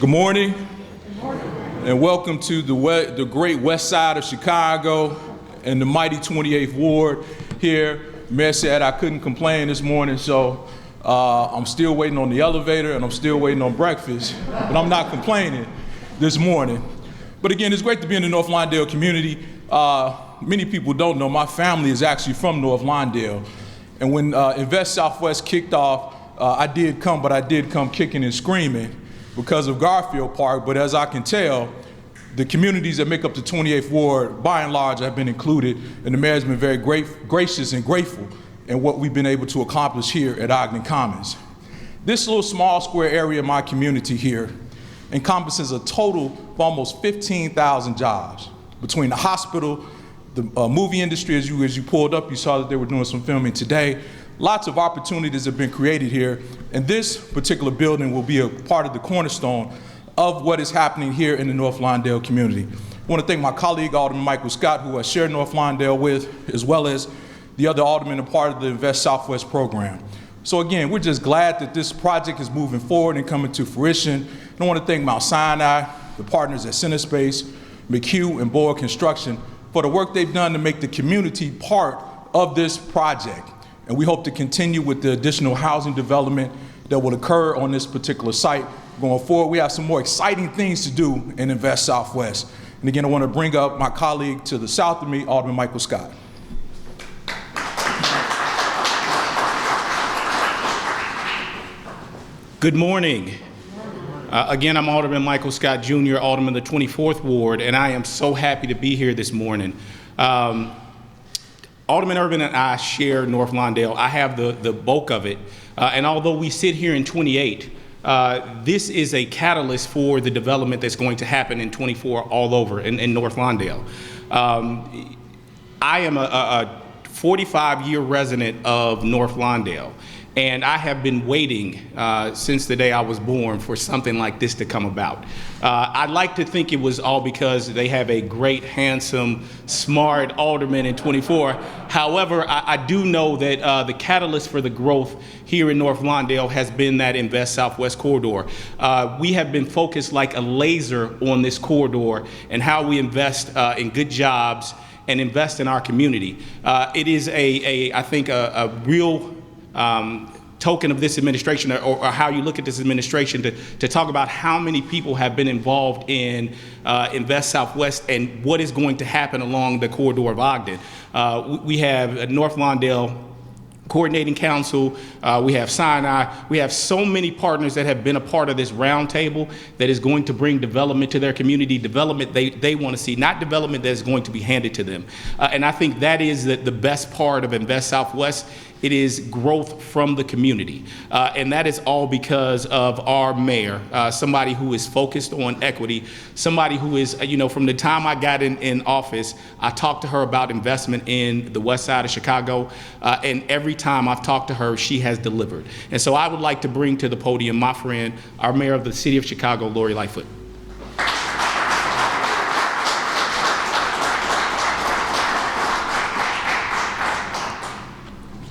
Good morning. And welcome to the great west side of Chicago and the mighty 28th Ward here. Mayor said I couldn't complain this morning, so I'm still waiting on the elevator and I'm still waiting on breakfast, but I'm not complaining this morning. But again, it's great to be in the North Lawndale community. Many people don't know my family is actually from North Lawndale. And when Invest Southwest kicked off, I did come, but I did come kicking and screaming because of Garfield Park. But as I can tell, the communities that make up the 28th Ward, by and large, have been included, and the mayor's been very gracious and grateful in what we've been able to accomplish here at Ogden Commons. This little small square area in my community here encompasses a total of almost 15,000 jobs between the hospital, the movie industry. As you pulled up, you saw that they were doing some filming today. Lots of opportunities have been created here, and this particular building will be a part of the cornerstone of what is happening here in the North Lawndale community. I want to thank my colleague, Alderman Michael Scott, who I share North Lawndale with, as well as the other aldermen, a part of the Invest Southwest program. So again, we're just glad that this project is moving forward and coming to fruition. And I want to thank Mount Sinai, the partners at CenterSpace, McHugh, and Boyd Construction for the work they've done to make the community part of this project. And we hope to continue with the additional housing development that will occur on this particular site going forward. We have some more exciting things to do in Invest Southwest. And again, I want to bring up my colleague to the south of me, Alderman Michael Scott. Good morning. Again, I'm Alderman Michael Scott Jr., Alderman of the 24th Ward, and I am so happy to be here this morning. Alderman Urban and I share North Lawndale. I have the bulk of it. And although we sit here in 28, this is a catalyst for the development that's going to happen in 24 all over in North Lawndale. I am a 45-year resident of North Lawndale. And I have been waiting since the day I was born for something like this to come about. I'd like to think it was all because they have a great, handsome, smart alderman in 24. However, I do know that the catalyst for the growth here in North Lawndale has been that Invest Southwest corridor. We have been focused like a laser on this corridor and how we invest in good jobs and invest in our community. It is I think a real token of this administration, or how you look at this administration, to talk about how many people have been involved in Invest Southwest and what is going to happen along the corridor of Ogden. We have North Lawndale Coordinating Council, we have Sinai, we have so many partners that have been a part of this roundtable that is going to bring development to their community, development they want to see, not development that is going to be handed to them. And I think that is the best part of Invest Southwest. It is growth from the community. And that is all because of our mayor, somebody who is focused on equity, somebody who is, from the time I got in office, I talked to her about investment in the west side of Chicago, and every time I've talked to her, she has delivered. And so I would like to bring to the podium my friend, our mayor of the city of Chicago, Lori Lightfoot.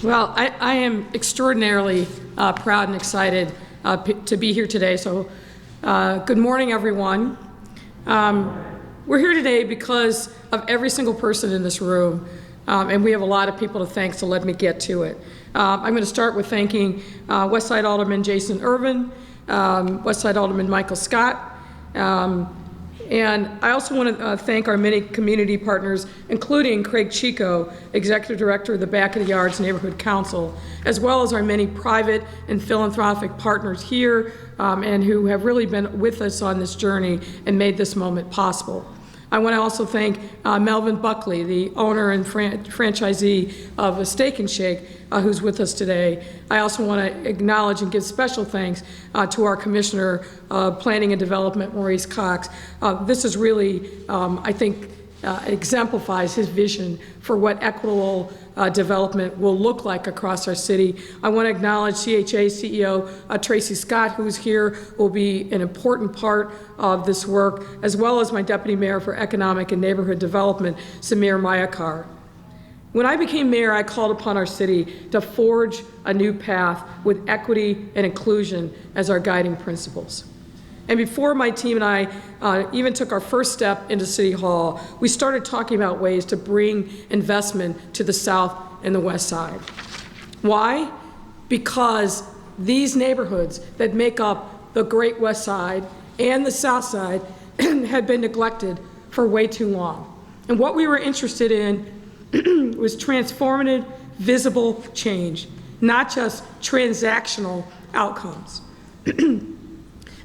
Well, I am extraordinarily proud and excited to be here today. So good morning, everyone. We're here today because of every single person in this room, and we have a lot of people to thank, so let me get to it. I'm going to start with thanking West Side Alderman Jason Irvin, West Side Alderman Michael Scott, and I also want to thank our many community partners, including Craig Chico, Executive Director of the Back of the Yards Neighborhood Council, as well as our many private and philanthropic partners here and who have really been with us on this journey and made this moment possible. I want to also thank Melvin Buckley, the owner and franchisee of a Steak and Shake, who's with us today. I also want to acknowledge and give special thanks to our Commissioner of Planning and Development, Maurice. This is really, I think, exemplifies his vision for what equitable development will look like across our city. I want to acknowledge CHA CEO Tracy Scott, who's here, will be an important part of this work, as well as my Deputy Mayor for Economic and Neighborhood Development, Samir Mayakar. When I became mayor, I called upon our city to forge a new path with equity and inclusion as our guiding principles. And before my team and I even took our first step into City Hall, we started talking about ways to bring investment to the South and the West Side. Why? Because these neighborhoods that make up the Great West Side and the South Side had been neglected for way too long. And what we were interested in was transformative, visible change, not just transactional outcomes.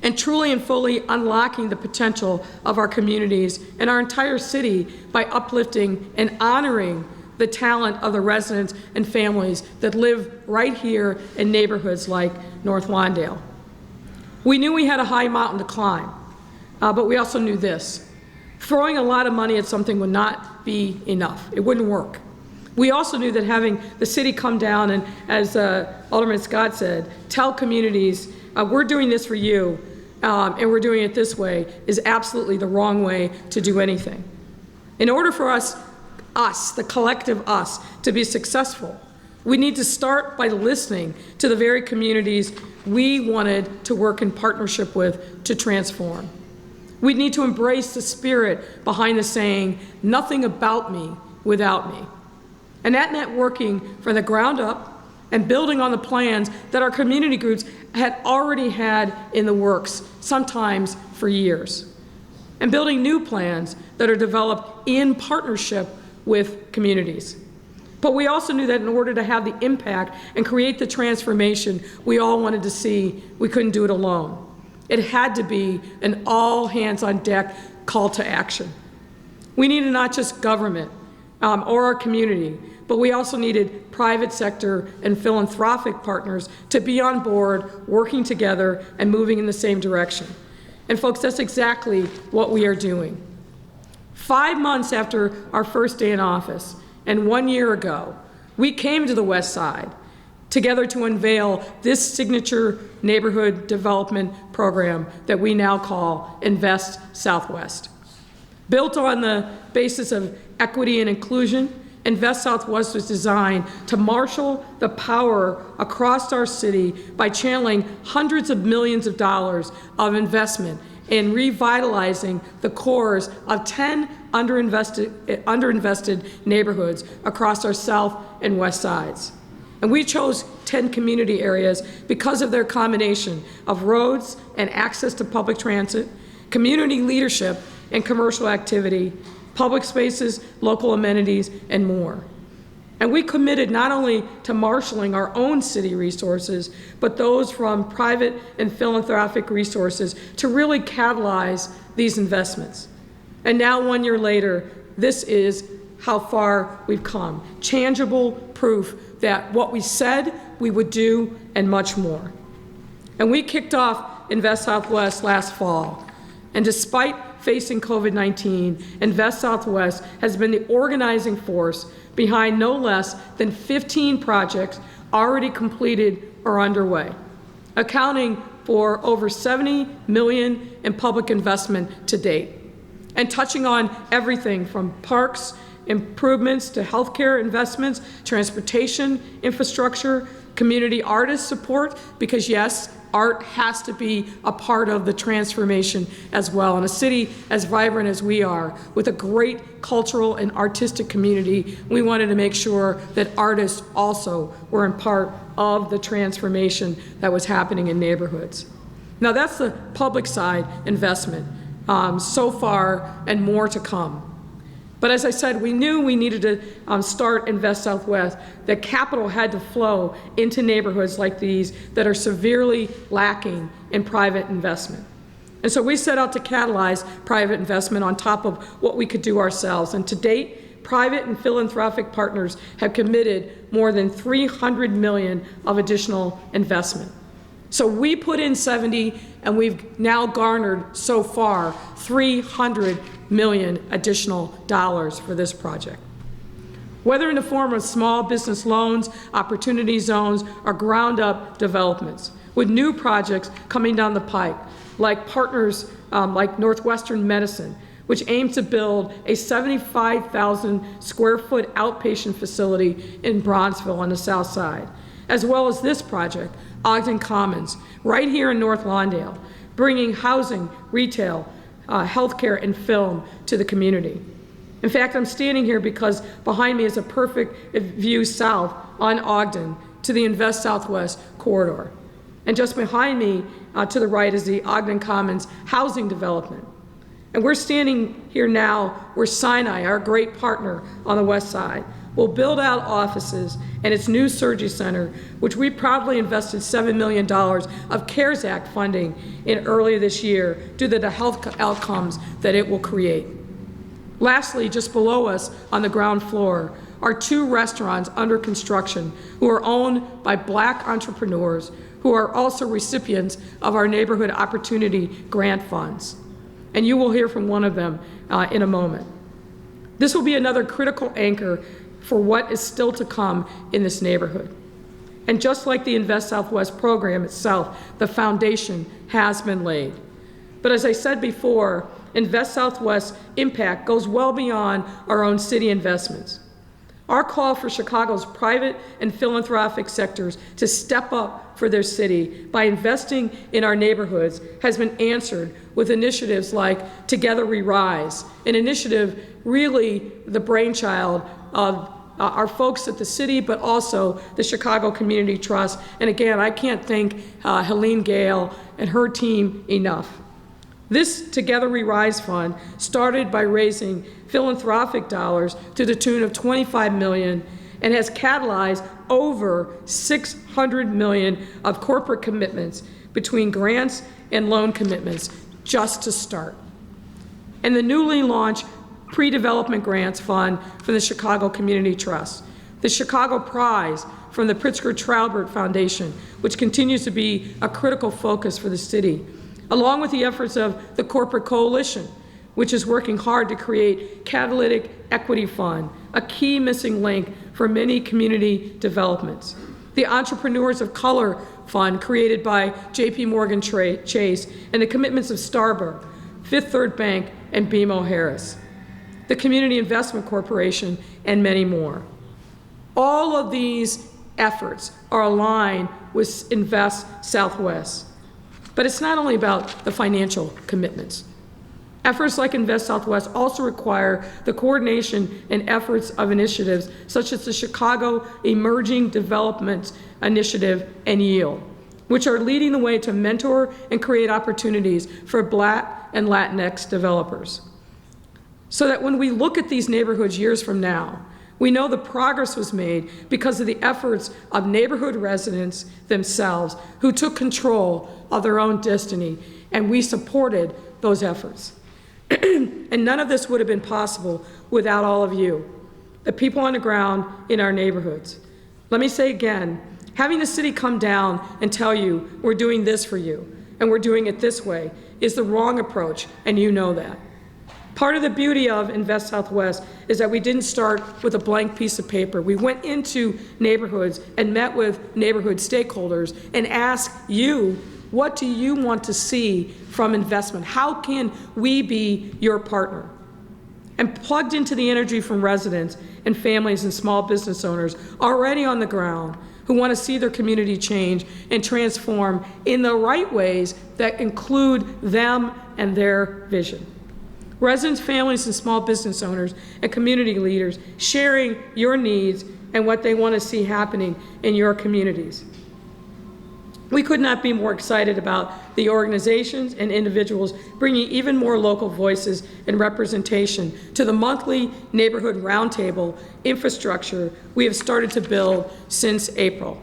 And truly and fully unlocking the potential of our communities and our entire city by uplifting and honoring the talent of the residents and families that live right here in neighborhoods like North Lawndale. We knew we had a high mountain to climb, but we also knew this. Throwing a lot of money at something would not be enough. It wouldn't work. We also knew that having the city come down and, as Alderman Scott said, tell communities, we're doing this for you, and we're doing it this way, is absolutely the wrong way to do anything. In order for us, the collective us, to be successful, we need to start by listening to the very communities we wanted to work in partnership with to transform. We need to embrace the spirit behind the saying, nothing about me without me. And that meant working from the ground up and building on the plans that our community groups had already had in the works, sometimes for years. And building new plans that are developed in partnership with communities. But we also knew that in order to have the impact and create the transformation we all wanted to see, we couldn't do it alone. It had to be an all hands on deck call to action. We needed not just government or our community, but we also needed private sector and philanthropic partners to be on board, working together and moving in the same direction. And folks, that's exactly what we are doing. 5 months after our first day in office, and 1 year ago, we came to the West Side together to unveil this signature neighborhood development program that we now call Invest Southwest. Built on the basis of equity and inclusion, Invest Southwest was designed to marshal the power across our city by channeling hundreds of millions of dollars of investment in revitalizing the cores of 10 underinvested neighborhoods across our South and West Sides. And we chose 10 community areas because of their combination of roads and access to public transit, community leadership and commercial activity, public spaces, local amenities, and more. And we committed not only to marshaling our own city resources, but those from private and philanthropic resources to really catalyze these investments. And now 1 year later, this is how far we've come. Tangible proof that what we said we would do and much more. And we kicked off Invest Southwest last fall. And despite facing COVID-19, Invest Southwest has been the organizing force behind no less than 15 projects already completed or underway, accounting for over $70 million in public investment to date, and touching on everything from parks improvements to healthcare investments, transportation, infrastructure, community artist support, because yes, art has to be a part of the transformation as well. In a city as vibrant as we are, with a great cultural and artistic community, we wanted to make sure that artists also were in part of the transformation that was happening in neighborhoods. Now that's the public side investment so far, and more to come. But as I said, we knew we needed to start Invest Southwest, that capital had to flow into neighborhoods like these that are severely lacking in private investment. And so we set out to catalyze private investment on top of what we could do ourselves. And to date, private and philanthropic partners have committed more than $300 million of additional investment. So we put in 70, and we've now garnered so far $300 million additional dollars for this project. Whether in the form of small business loans, opportunity zones, or ground-up developments, with new projects coming down the pike, like partners like Northwestern Medicine, which aims to build a 75,000 square foot outpatient facility in Bronzeville on the south side, as well as this project, Ogden Commons, right here in North Lawndale, bringing housing, retail, healthcare, and film to the community. In fact, I'm standing here because behind me is a perfect view south on Ogden to the Invest Southwest corridor. And just behind me to the right is the Ogden Commons housing development. And we're standing here now where Sinai, our great partner on the west side, will build out offices and its new surgery center, which we proudly invested $7 million of CARES Act funding in earlier this year due to the health outcomes that it will create. Lastly, just below us on the ground floor are 2 restaurants under construction who are owned by Black entrepreneurs who are also recipients of our Neighborhood Opportunity Grant funds. And you will hear from one of them in a moment. This will be another critical anchor for what is still to come in this neighborhood. And just like the Invest Southwest program itself, the foundation has been laid. But as I said before, Invest Southwest's impact goes well beyond our own city investments. Our call for Chicago's private and philanthropic sectors to step up for their city by investing in our neighborhoods has been answered with initiatives like Together We Rise, an initiative really the brainchild of our folks at the city, but also the Chicago Community Trust. And again, I can't thank Helene Gale and her team enough. This Together We Rise fund started by raising philanthropic dollars to the tune of $25 million and has catalyzed over $600 million of corporate commitments between grants and loan commitments just to start. And the newly launched Pre-Development Grants Fund from the Chicago Community Trust, the Chicago Prize from the Pritzker-Traubert Foundation, which continues to be a critical focus for the city, along with the efforts of the Corporate Coalition, which is working hard to create Catalytic Equity Fund, a key missing link for many community developments. The Entrepreneurs of Color Fund created by J.P. Morgan Chase, and the commitments of Starbucks, Fifth Third Bank, and BMO Harris. The Community Investment Corporation, and many more. All of these efforts are aligned with Invest Southwest. But it's not only about the financial commitments. Efforts like Invest Southwest also require the coordination and efforts of initiatives such as the Chicago Emerging Development Initiative and YIELD, which are leading the way to mentor and create opportunities for Black and Latinx developers. So that when we look at these neighborhoods years from now, we know the progress was made because of the efforts of neighborhood residents themselves who took control of their own destiny, and we supported those efforts. And none of this would have been possible without all of you, the people on the ground in our neighborhoods. Let me say again, having the city come down and tell you we're doing this for you and we're doing it this way is the wrong approach, and you know that. Part of the beauty of Invest Southwest is that we didn't start with a blank piece of paper. We went into neighborhoods and met with neighborhood stakeholders and asked you, what do you want to see from investment? How can we be your partner? And plugged into the energy from residents and families and small business owners already on the ground who want to see their community change and transform in the right ways that include them and their vision. Residents, families, and small business owners and community leaders sharing your needs and what they want to see happening in your communities. We could not be more excited about the organizations and individuals bringing even more local voices and representation to the monthly neighborhood roundtable infrastructure we have started to build since April.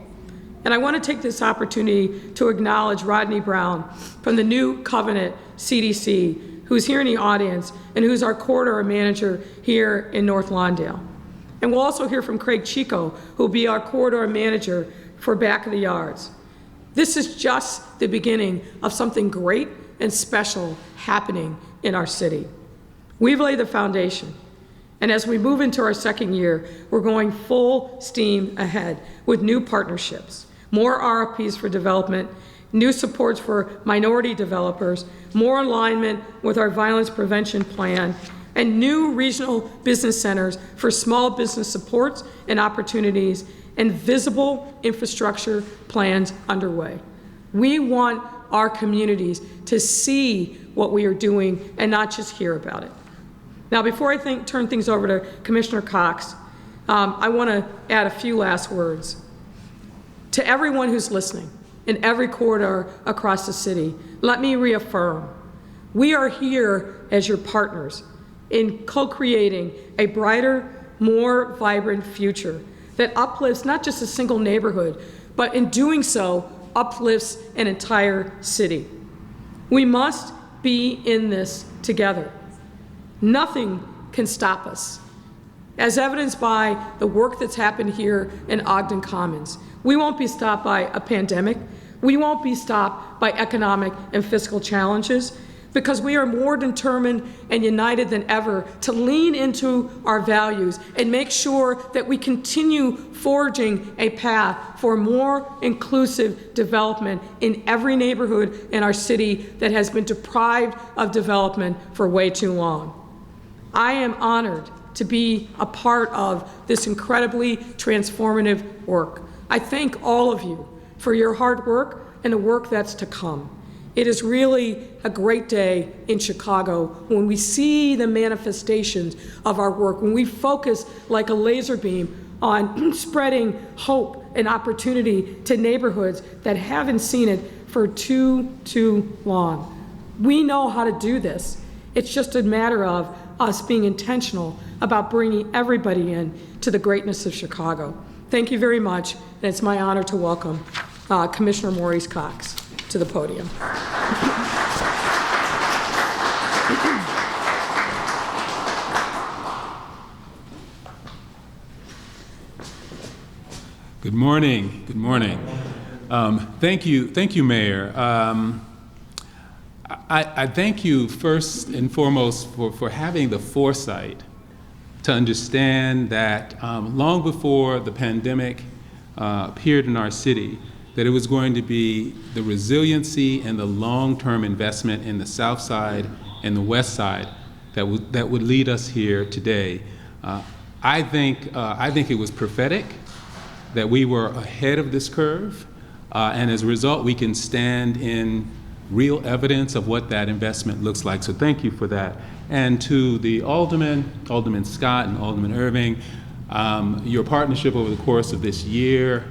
And I want to take this opportunity to acknowledge Rodney Brown from the New Covenant CDC, who's here in the audience and who's our corridor manager here in North Lawndale. And we'll also hear from Craig Chico, who will be our corridor manager for Back of the Yards. This is just the beginning of something great and special happening in our city. We've laid the foundation, and as we move into our second year, we're going full steam ahead with new partnerships, more RFPs for development, new supports for minority developers, more alignment with our violence prevention plan, and new regional business centers for small business supports and opportunities, and visible infrastructure plans underway. We want our communities to see what we are doing and not just hear about it. Now, before I turn things over to Commissioner Cox, I want to add a few last words. To everyone who's listening in every corridor across the city, let me reaffirm, we are here as your partners in co-creating a brighter, more vibrant future that uplifts not just a single neighborhood, but in doing so, uplifts an entire city. We must be in this together. Nothing can stop us. As evidenced by the work that's happened here in Ogden Commons, we won't be stopped by a pandemic. We won't be stopped by economic and fiscal challenges, because we are more determined and united than ever to lean into our values and make sure that we continue forging a path for more inclusive development in every neighborhood in our city that has been deprived of development for way too long. I am honored to be a part of this incredibly transformative work. I thank all of you for your hard work and the work that's to come. It is really a great day in Chicago when we see the manifestations of our work, when we focus like a laser beam on spreading hope and opportunity to neighborhoods that haven't seen it for too long. We know how to do this. It's just a matter of us being intentional about bringing everybody in to the greatness of Chicago. Thank you very much, and it's my honor to welcome Commissioner Maurice Cox to the podium. Good morning. Good morning. Thank you, Mayor. I thank you first and foremost for having the foresight to understand that long before the pandemic appeared in our city, that it was going to be the resiliency and the long-term investment in the South Side and the West Side that would lead us here today. I think it was prophetic that we were ahead of this curve, and as a result, we can stand in real evidence of what that investment looks like. So thank you for that. And to the Alderman Scott and Alderman Irving, your partnership over the course of this year,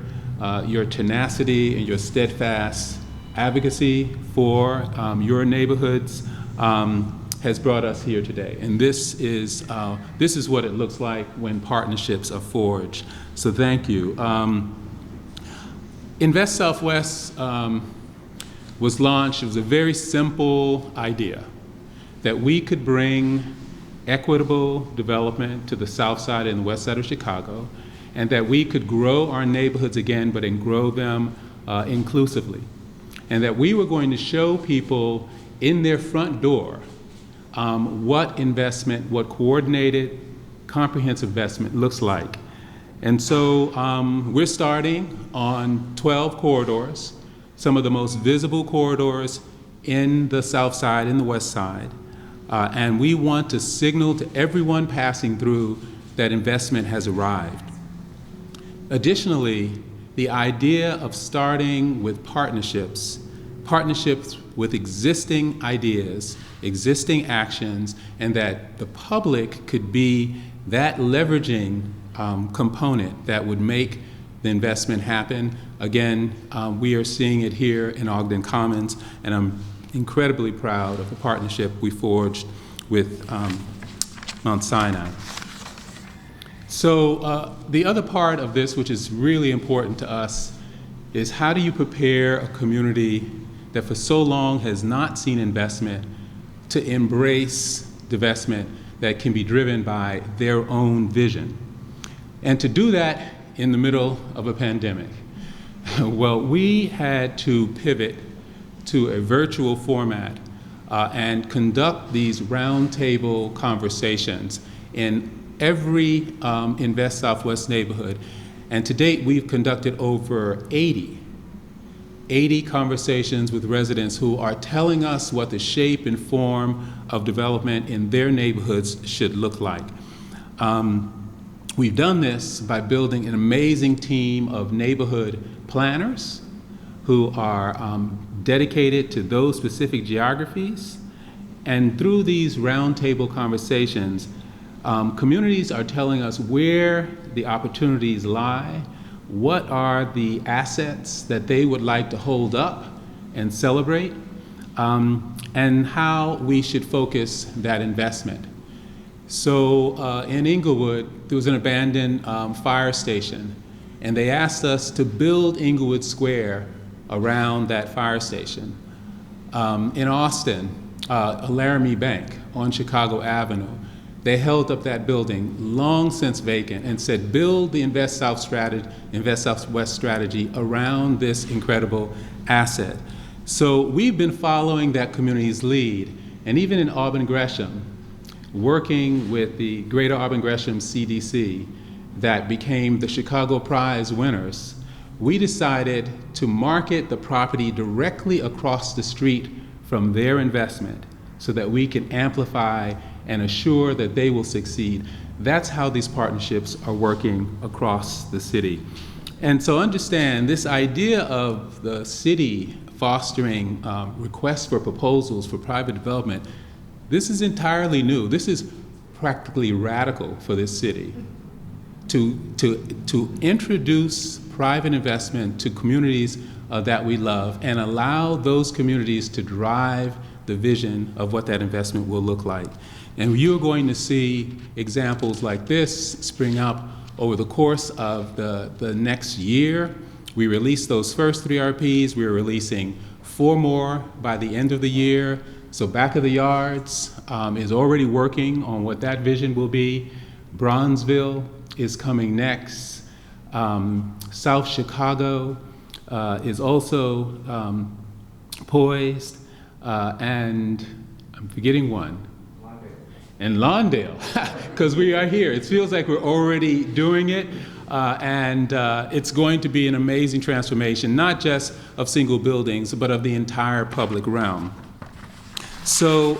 your tenacity and your steadfast advocacy for your neighborhoods has brought us here today. And this is what it looks like when partnerships are forged. So thank you. Invest Southwest was launched. It was a very simple idea that we could bring equitable development to the South Side and the West Side of Chicago, and that we could grow our neighborhoods again, but grow them inclusively. And that we were going to show people in their front door what investment, what coordinated, comprehensive investment looks like. And so we're starting on 12 corridors, some of the most visible corridors in the South Side and the West Side. And we want to signal to everyone passing through that investment has arrived. Additionally, the idea of starting with partnerships with existing ideas, existing actions, and that the public could be that leveraging component that would make the investment happen. Again, we are seeing it here in Ogden Commons, and I'm incredibly proud of the partnership we forged with Mount Sinai. So the other part of this, which is really important to us, is how do you prepare a community that for so long has not seen investment to embrace divestment that can be driven by their own vision? And to do that in the middle of a pandemic, well, we had to pivot to a virtual format and conduct these roundtable conversations in every Invest Southwest neighborhood. And to date, we've conducted over 80 conversations with residents who are telling us what the shape and form of development in their neighborhoods should look like. We've done this by building an amazing team of neighborhood planners who are dedicated to those specific geographies. And through these roundtable conversations, communities are telling us where the opportunities lie, what are the assets that they would like to hold up and celebrate, and how we should focus that investment. So in Inglewood, there was an abandoned fire station, and they asked us to build Inglewood Square around that fire station. In Austin, a Laramie Bank on Chicago Avenue, they held up that building, long since vacant, and said, build the Invest Southwest strategy around this incredible asset. So we've been following that community's lead, and even in Auburn Gresham, working with the Greater Auburn Gresham CDC that became the Chicago Prize winners, we decided to market the property directly across the street from their investment so that we can amplify and assure that they will succeed. That's how these partnerships are working across the city. And so understand this idea of the city fostering requests for proposals for private development, this is entirely new. This is practically radical for this city to introduce private investment to communities that we love and allow those communities to drive the vision of what that investment will look like. And you're going to see examples like this spring up over the course of the next year. We released those first 3 RPs. We're releasing 4 more by the end of the year. So Back of the Yards is already working on what that vision will be. Bronzeville is coming next. South Chicago is also poised. And I'm forgetting one. And Lawndale, because we are here. It feels like we're already doing it, and it's going to be an amazing transformation, not just of single buildings, but of the entire public realm. So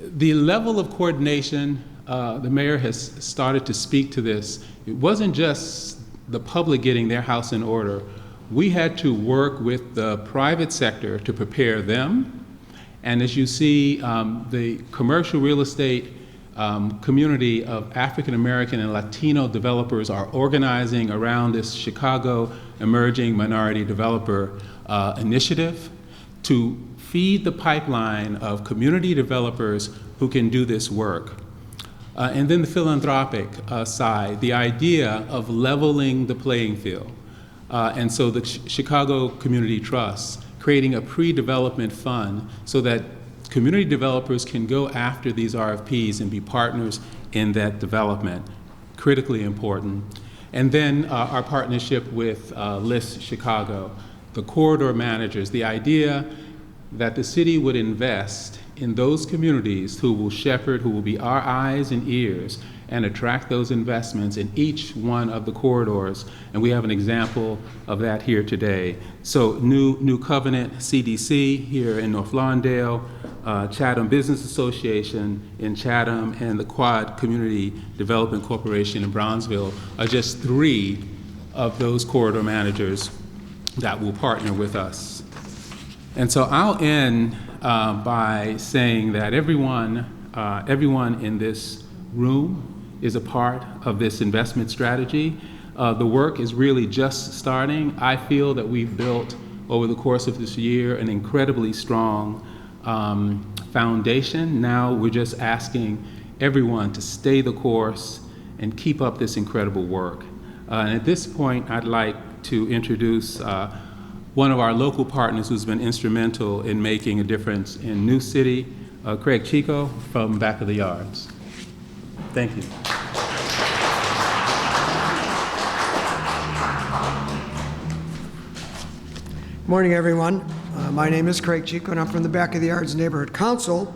the level of coordination, the mayor has started to speak to this. It wasn't just the public getting their house in order. We had to work with the private sector to prepare them. And as you see, the commercial real estate community of African American and Latino developers are organizing around this Chicago Emerging Minority Developer Initiative to feed the pipeline of community developers who can do this work. And then the philanthropic side, the idea of leveling the playing field. And so the Chicago Community Trust, creating a pre-development fund so that community developers can go after these RFPs and be partners in that development, critically important. And then our partnership with LIST Chicago, the corridor managers, the idea that the city would invest in those communities who will shepherd, who will be our eyes and ears and attract those investments in each one of the corridors. And we have an example of that here today. So New Covenant CDC here in North Lawndale, Chatham Business Association in Chatham, and the Quad Community Development Corporation in Bronzeville are just 3 of those corridor managers that will partner with us. And so I'll end by saying that everyone in this room is a part of this investment strategy. The work is really just starting. I feel that we've built over the course of this year an incredibly strong foundation. Now we're just asking everyone to stay the course and keep up this incredible work. And at this point, I'd like to introduce one of our local partners who's been instrumental in making a difference in New City, Craig Chico from Back of the Yards. Thank you. Morning, everyone. My name is Craig Chico, and I'm from the Back of the Yards Neighborhood Council.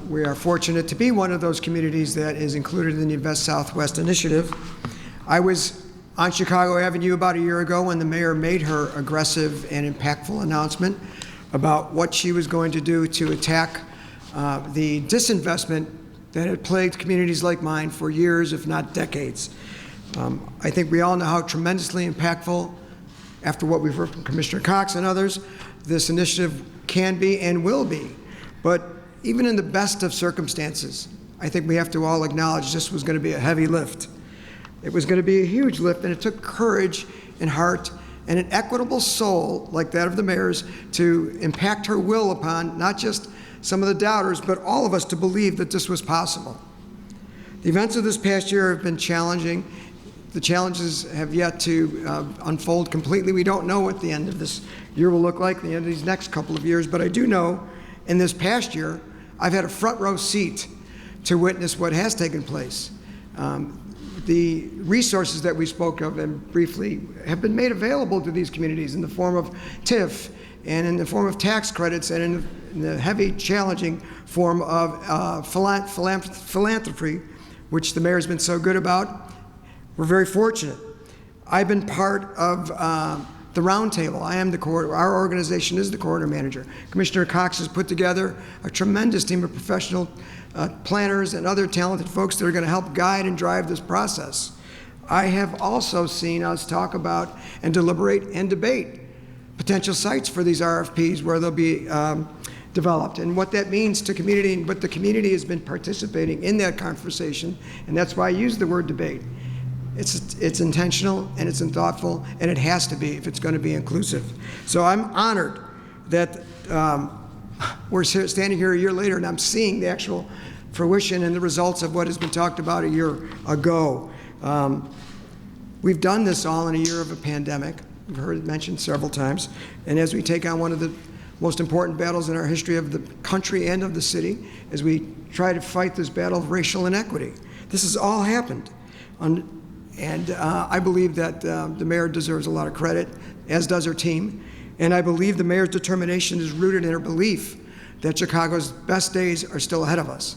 We are fortunate to be one of those communities that is included in the Invest Southwest initiative. I was on Chicago Avenue about a year ago when the mayor made her aggressive and impactful announcement about what she was going to do to attack the disinvestment that had plagued communities like mine for years, if not decades. I think we all know how tremendously impactful after what we've heard from Commissioner Cox and others, this initiative can be and will be. But even in the best of circumstances, I think we have to all acknowledge this was going to be a heavy lift. It was going to be a huge lift, and it took courage and heart and an equitable soul like that of the mayor's to impact her will upon not just some of the doubters, but all of us to believe that this was possible. The events of this past year have been challenging. The challenges have yet to unfold completely. We don't know what the end of this year will look like, the end of these next couple of years, but I do know in this past year, I've had a front row seat to witness what has taken place. The resources that we spoke of and briefly have been made available to these communities in the form of TIF and in the form of tax credits and in the heavy, challenging form of philanthropy, which the mayor's been so good about. We're very fortunate. I've been part of the roundtable. I am the corridor. Our organization is the corridor manager. Commissioner Cox has put together a tremendous team of professional planners and other talented folks that are going to help guide and drive this process. I have also seen us talk about and deliberate and debate potential sites for these RFPs where they'll be developed and what that means to community. But the community has been participating in that conversation, and that's why I use the word debate. It's intentional and it's thoughtful, and it has to be if it's going to be inclusive. So I'm honored that we're standing here a year later and I'm seeing the actual fruition and the results of what has been talked about a year ago. We've done this all in a year of a pandemic. We've heard it mentioned several times. And as we take on one of the most important battles in our history of the country and of the city, as we try to fight this battle of racial inequity. This has all happened. And I believe that the mayor deserves a lot of credit, as does her team. And I believe the mayor's determination is rooted in her belief that Chicago's best days are still ahead of us.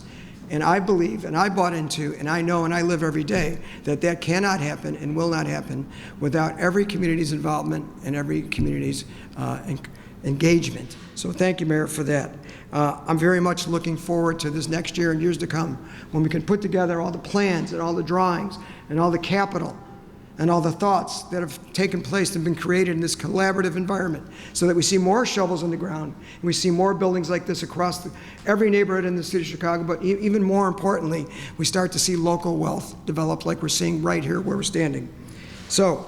And I believe, and I bought into, and I know, and I live every day, that that cannot happen and will not happen without every community's involvement and every community's engagement. So thank you, Mayor, for that. I'm very much looking forward to this next year and years to come when we can put together all the plans and all the drawings and all the capital and all the thoughts that have taken place and been created in this collaborative environment so that we see more shovels in the ground and we see more buildings like this across every neighborhood in the city of Chicago, but even more importantly, we start to see local wealth develop like we're seeing right here where we're standing. So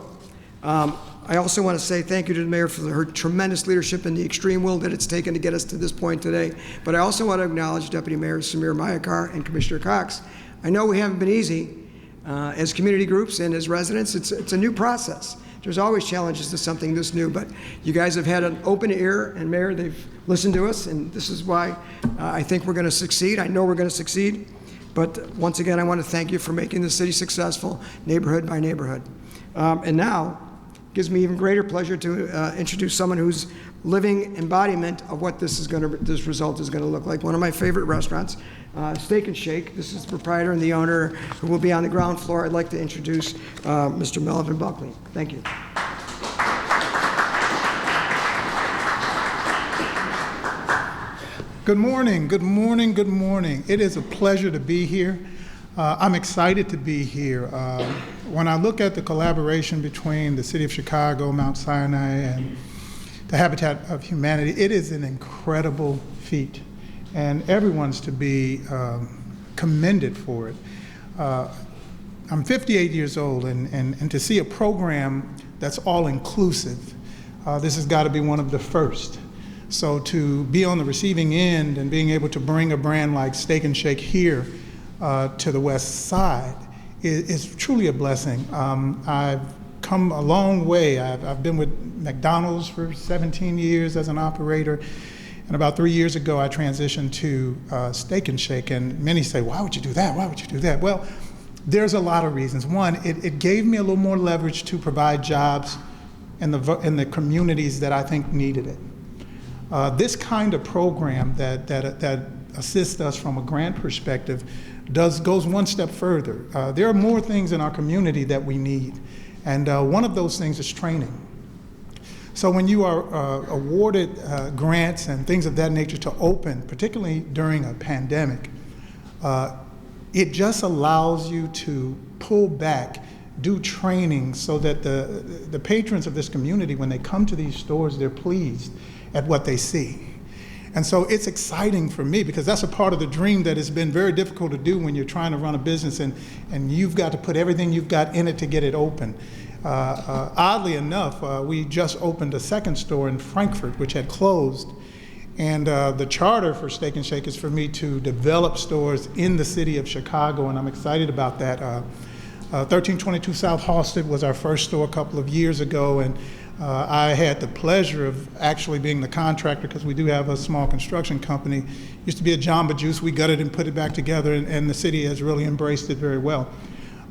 I also want to say thank you to the mayor for her tremendous leadership and the extreme will that it's taken to get us to this point today. But I also want to acknowledge Deputy Mayor Samir Mayakar and Commissioner Cox. I know we haven't been easy as community groups and as residents. It's a new process. There's always challenges to something this new, but you guys have had an open ear, and Mayor, they've listened to us, and this is why I think we're going to succeed. I know we're going to succeed. But once again, I want to thank you for making the city successful, neighborhood by neighborhood. And now, it gives me even greater pleasure to introduce someone who's living embodiment of what this result is going to look like. One of my favorite restaurants, Steak and Shake. This is the proprietor and the owner who will be on the ground floor. I'd like to introduce Mr. Melvin Buckley. Thank you. Good morning, good morning, good morning. It is a pleasure to be here. I'm excited to be here. When I look at the collaboration between the City of Chicago, Mount Sinai, and the Habitat of Humanity, it is an incredible feat, and everyone's to be commended for it. I'm 58 years old, and to see a program that's all-inclusive, this has got to be one of the first. So to be on the receiving end and being able to bring a brand like Steak and Shake here to the West Side is truly a blessing. I've come a long way. I've been with McDonald's for 17 years as an operator, and about 3 years ago I transitioned to Steak and Shake, and many say, why would you do that? Why would you do that? Well, there's a lot of reasons. One, it gave me a little more leverage to provide jobs in the communities that I think needed it. This kind of program that assists us from a grant perspective goes one step further. There are more things in our community that we need, and one of those things is training. So when you are awarded grants and things of that nature to open, particularly during a pandemic, it just allows you to pull back do training so that the patrons of this community, when they come to these stores, they're pleased at what they see. And so it's exciting for me because that's a part of the dream that has been very difficult to do when you're trying to run a business and you've got to put everything you've got in it to get it open. Oddly enough, we just opened a second store in Frankfurt, which had closed. And the charter for Steak and Shake is for me to develop stores in the city of Chicago, and I'm excited about that. 1322 South Halsted was our first store a couple of years ago, and I had the pleasure of actually being the contractor because we do have a small construction company. Used to be a Jamba Juice. We gutted and put it back together, and the city has really embraced it very well.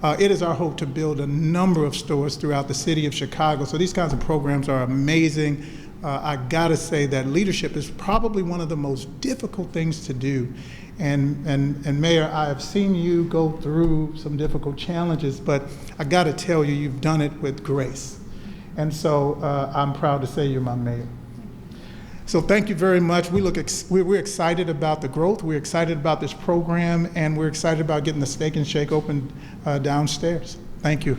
It is our hope to build a number of stores throughout the city of Chicago. So these kinds of programs are amazing. I gotta say that leadership is probably one of the most difficult things to do. And Mayor, I have seen you go through some difficult challenges, but I gotta tell you, you've done it with grace. And so I'm proud to say you're my mayor. So thank you very much. We're excited about the growth. We're excited about this program, and we're excited about getting the Steak and Shake open downstairs. Thank you.